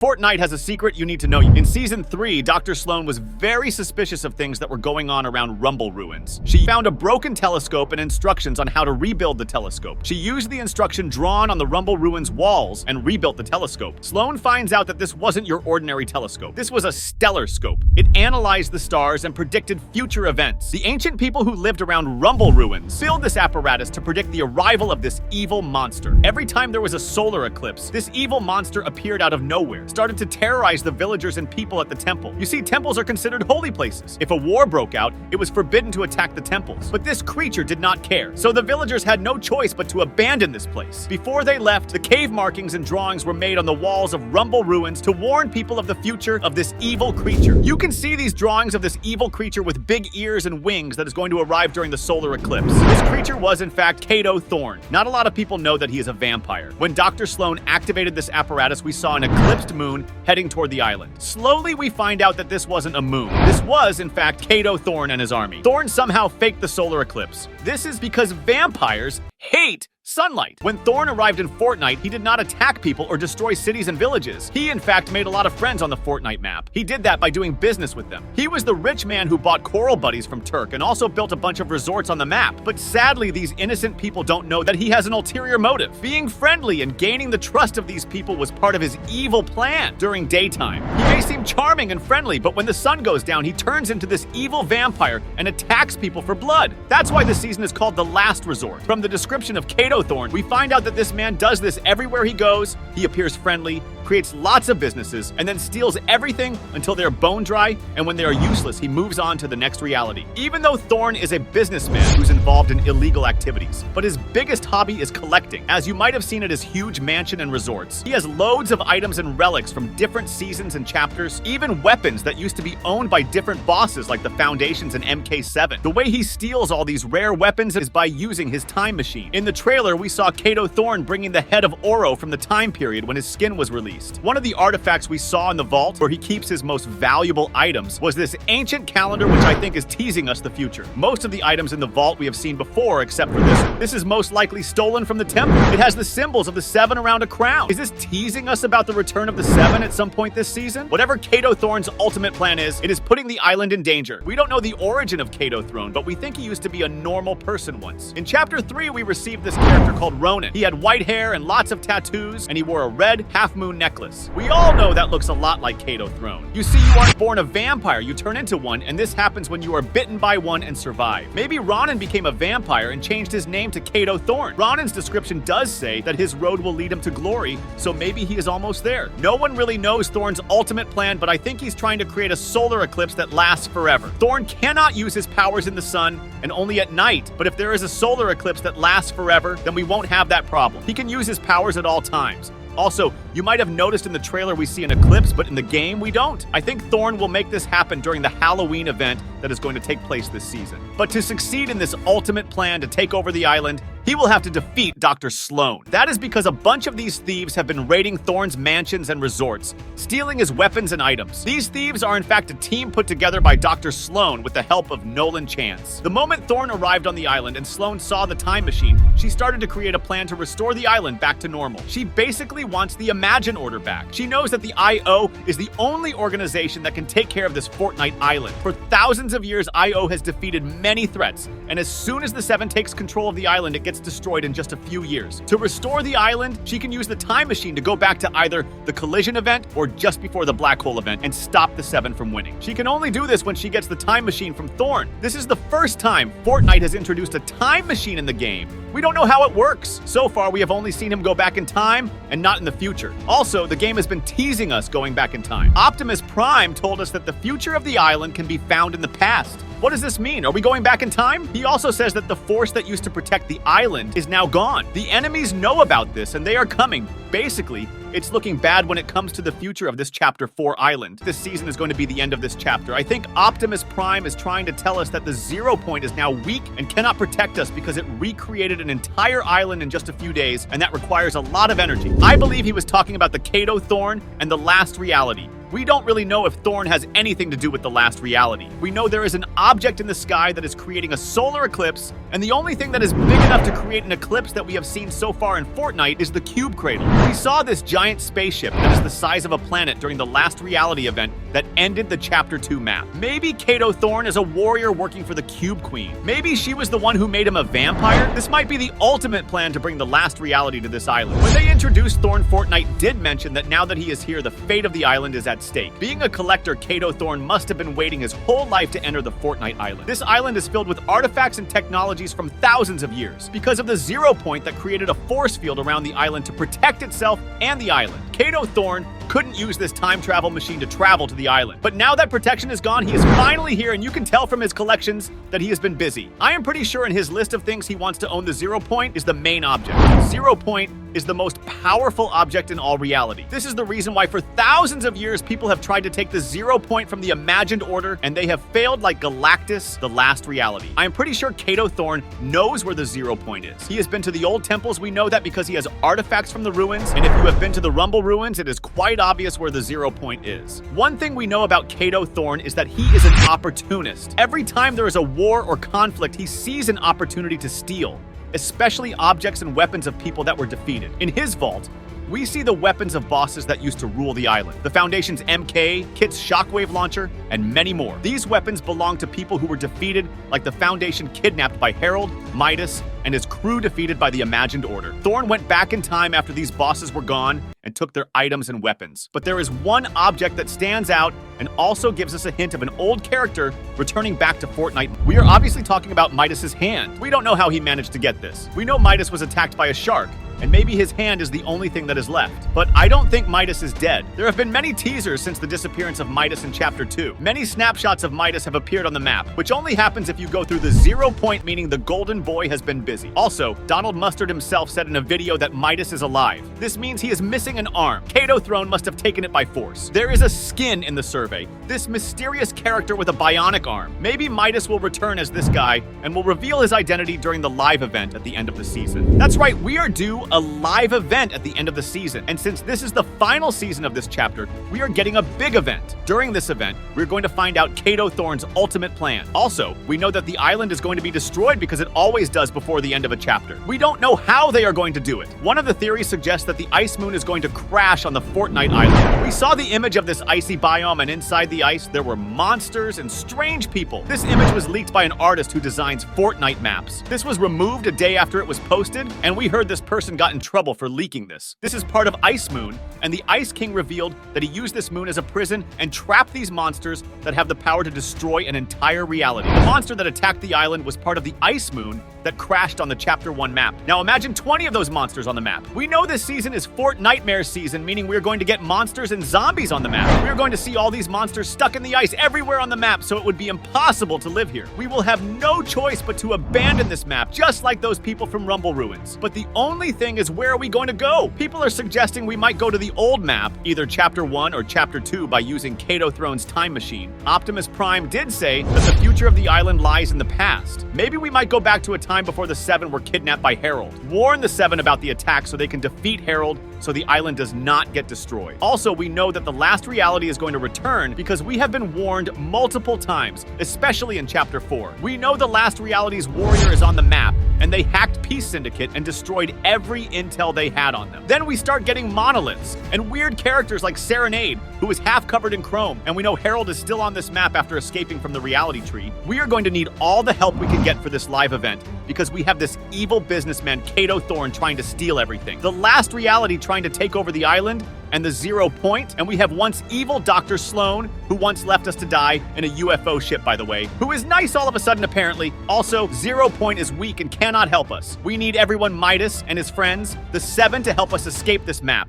Fortnite has a secret you need to know. In Season 3, Dr. Sloan was very suspicious of things that were going on around Rumble Ruins. She found a broken telescope and instructions on how to rebuild the telescope. She used the instruction drawn on the Rumble Ruins walls and rebuilt the telescope. Sloan finds out that this wasn't your ordinary telescope. This was a stellar scope. It analyzed the stars and predicted future events. The ancient people who lived around Rumble Ruins built this apparatus to predict the arrival of this evil monster. Every time there was a solar eclipse, this evil monster appeared out of nowhere, started to terrorize the villagers and people at the temple. You see, temples are considered holy places. If a war broke out, it was forbidden to attack the temples. But this creature did not care, so the villagers had no choice but to abandon this place. Before they left, the cave markings and drawings were made on the walls of Rumble Ruins to warn people of the future of this evil creature. You can see these drawings of this evil creature with big ears and wings that is going to arrive during the solar eclipse. This creature was, in fact, Cato Thorne. Not a lot of people know that he is a vampire. When Dr. Sloan activated this apparatus, we saw an eclipsed moon heading toward the island. Slowly, we find out that this wasn't a moon. This was, in fact, Cato Thorne and his army. Thorne somehow faked the solar eclipse. This is because vampires hate sunlight. When Thorne arrived in Fortnite, he did not attack people or destroy cities and villages. He, in fact, made a lot of friends on the Fortnite map. He did that by doing business with them. He was the rich man who bought coral buddies from Turk and also built a bunch of resorts on the map. But sadly, these innocent people don't know that he has an ulterior motive. Being friendly and gaining the trust of these people was part of his evil plan during daytime. He may seem charming and friendly, but when the sun goes down, he turns into this evil vampire and attacks people for blood. That's why this season is called The Last Resort. From the description of Cato Thorne, we find out that this man does this everywhere he goes. He appears friendly, creates lots of businesses, and then steals everything until they're bone dry, and when they are useless, he moves on to the next reality. Even though Thorne is a businessman who's involved in illegal activities, but his biggest hobby is collecting. As you might have seen at his huge mansion and resorts, he has loads of items and relics from different seasons and chapters, even weapons that used to be owned by different bosses like the Foundations and MK7. The way he steals all these rare weapons is by using his time machine. In the trailer, we saw Cato Thorne bringing the head of Oro from the time period when his skin was released. One of the artifacts we saw in the vault, where he keeps his most valuable items, was this ancient calendar, which I think is teasing us the future. Most of the items in the vault we have seen before, except for this one. This is most likely stolen from the temple. It has the symbols of the 7 around a crown. Is this teasing us about the return of the 7 at some point this season? Whatever Cato Thorne's ultimate plan is, it is putting the island in danger. We don't know the origin of Cato Thorne, but we think he used to be a normal person once. In Chapter 3, we received this character called Ronan. He had white hair and lots of tattoos, and he wore a red half-moon necklace. We all know that looks a lot like Cato Thorne. You see, you aren't born a vampire, you turn into one, and this happens when you are bitten by one and survive. Maybe Ronan became a vampire and changed his name to Cato Thorne. Ronan's description does say that his road will lead him to glory, so maybe he is almost there. No one really knows Thorne's ultimate plan, but I think he's trying to create a solar eclipse that lasts forever. Thorne cannot use his powers in the sun and only at night, but if there is a solar eclipse that lasts forever, then we won't have that problem. He can use his powers at all times. Also, you might have noticed in the trailer we see an eclipse, but in the game we don't. I think Thorne will make this happen during the Halloween event that is going to take place this season. But to succeed in this ultimate plan to take over the island, he will have to defeat Dr. Sloan. That is because a bunch of these thieves have been raiding Thorne's mansions and resorts, stealing his weapons and items. These thieves are in fact a team put together by Dr. Sloan with the help of Nolan Chance. The moment Thorne arrived on the island and Sloan saw the time machine, she started to create a plan to restore the island back to normal. She basically wants the Imagine Order back. She knows that the IO is the only organization that can take care of this Fortnite island. For thousands of years, IO has defeated many threats, and as soon as the 7 takes control of the island, it gets destroyed in just a few years. To restore the island, she can use the time machine to go back to either the collision event or just before the black hole event and stop the 7 from winning. She can only do this when she gets the time machine from Thorne. This is the first time Fortnite has introduced a time machine in the game. We don't know how it works. So far, we have only seen him go back in time and not in the future. Also, the game has been teasing us going back in time. Optimus Prime told us that the future of the island can be found in the past. What does this mean? Are we going back in time? He also says that the force that used to protect the island is now gone. The enemies know about this and they are coming. Basically, it's looking bad when it comes to the future of this Chapter 4 island. This season is going to be the end of this chapter. I think Optimus Prime is trying to tell us that the 0 point is now weak and cannot protect us because it recreated an entire island in just a few days, and that requires a lot of energy. I believe he was talking about the Cato Thorne and the last reality. We don't really know if Thorne has anything to do with the last reality. We know there is an object in the sky that is creating a solar eclipse, and the only thing that is big enough to create an eclipse that we have seen so far in Fortnite is the cube cradle. We saw this giant spaceship that is the size of a planet during the last reality event that ended the Chapter 2 map. Maybe Cato Thorne is a warrior working for the Cube Queen. Maybe she was the one who made him a vampire. This might be the ultimate plan to bring the last reality to this island. When they introduced Thorne, Fortnite did mention that now that he is here, the fate of the island is at stake. Being a collector, Cato Thorne must have been waiting his whole life to enter the Fortnite island. This island is filled with artifacts and technologies from thousands of years. Because of the 0 point that created a force field around the island to protect itself and the island, Cato Thorne couldn't use this time travel machine to travel to the island. But now that protection is gone, he is finally here, and you can tell from his collections that he has been busy. I am pretty sure in his list of things he wants to own, the 0 point is the main object. 0 point is the most powerful object in all reality. This is the reason why for thousands of years people have tried to take the 0 point from the imagined order, and they have failed like Galactus, the last reality. I am pretty sure Cato Thorne knows where the 0 point is. He has been to the old temples. We know that because he has artifacts from the ruins, and if you have been to the Rumble ruins, it is quite obvious where the 0 point is. One thing we know about Cato Thorne is that he is an opportunist. Every time there is a war or conflict, he sees an opportunity to steal, especially objects and weapons of people that were defeated. In his vault, we see the weapons of bosses that used to rule the island. The Foundation's MK, Kit's shockwave launcher, and many more. These weapons belong to people who were defeated, like the Foundation kidnapped by Harold, Midas, and his crew defeated by the Imagined Order. Thorne went back in time after these bosses were gone and took their items and weapons. But there is one object that stands out and also gives us a hint of an old character returning back to Fortnite. We are obviously talking about Midas's hand. We don't know how he managed to get this. We know Midas was attacked by a shark, and maybe his hand is the only thing that is left. But I don't think Midas is dead. There have been many teasers since the disappearance of Midas in Chapter 2. Many snapshots of Midas have appeared on the map, which only happens if you go through the 0 point, meaning the golden boy has been busy. Also, Donald Mustard himself said in a video that Midas is alive. This means he is missing an arm. Cato Thorne must have taken it by force. There is a skin in the survey, this mysterious character with a bionic arm. Maybe Midas will return as this guy and will reveal his identity during the live event at the end of the season. That's right, we are due a live event at the end of the season. And since this is the final season of this chapter, we are getting a big event. During this event, we're going to find out Cato Thorne's ultimate plan. Also, we know that the island is going to be destroyed because it always does before the end of a chapter. We don't know how they are going to do it. One of the theories suggests that the ice moon is going to crash on the Fortnite island. We saw the image of this icy biome, and inside the ice, there were monsters and strange people. This image was leaked by an artist who designs Fortnite maps. This was removed a day after it was posted, and we heard this person got in trouble for leaking this. This is part of Ice Moon, and the Ice King revealed that he used this moon as a prison and trapped these monsters that have the power to destroy an entire reality. The monster that attacked the island was part of the Ice Moon that crashed on the Chapter 1 map. Now imagine 20 of those monsters on the map. We know this season is Fortnitemares season, meaning we're going to get monsters and zombies on the map. We're going to see all these monsters stuck in the ice everywhere on the map, so it would be impossible to live here. We will have no choice but to abandon this map, just like those people from Rumble Ruins. But the only thing is, where are we going to go? People are suggesting we might go to the old map, either Chapter 1 or Chapter 2, by using Cato Throne's time machine. Optimus Prime did say that the future of the island lies in the past. Maybe we might go back to a time before the Seven were kidnapped by Harold. Warn the Seven about the attack so they can defeat Harold so the island does not get destroyed. Also, we know that the last reality is going to return because we have been warned multiple times, especially in Chapter 4. We know the last reality's warrior is on the map, and they hacked Peace Syndicate and destroyed every intel they had on them. Then we start getting monoliths and weird characters like Serenade, who is half covered in chrome, and we know Harold is still on this map after escaping from the reality tree. We are going to need all the help we can get for this live event because we have this evil businessman, Cato Thorne, trying to steal everything. The last reality trying to take over the island, and the 0 point, and we have once evil Dr. Sloan, who once left us to die in a UFO ship, by the way, who is nice all of a sudden apparently. Also, 0 point is weak and cannot help us. We need everyone Midas and his friends, the Seven, to help us escape this map.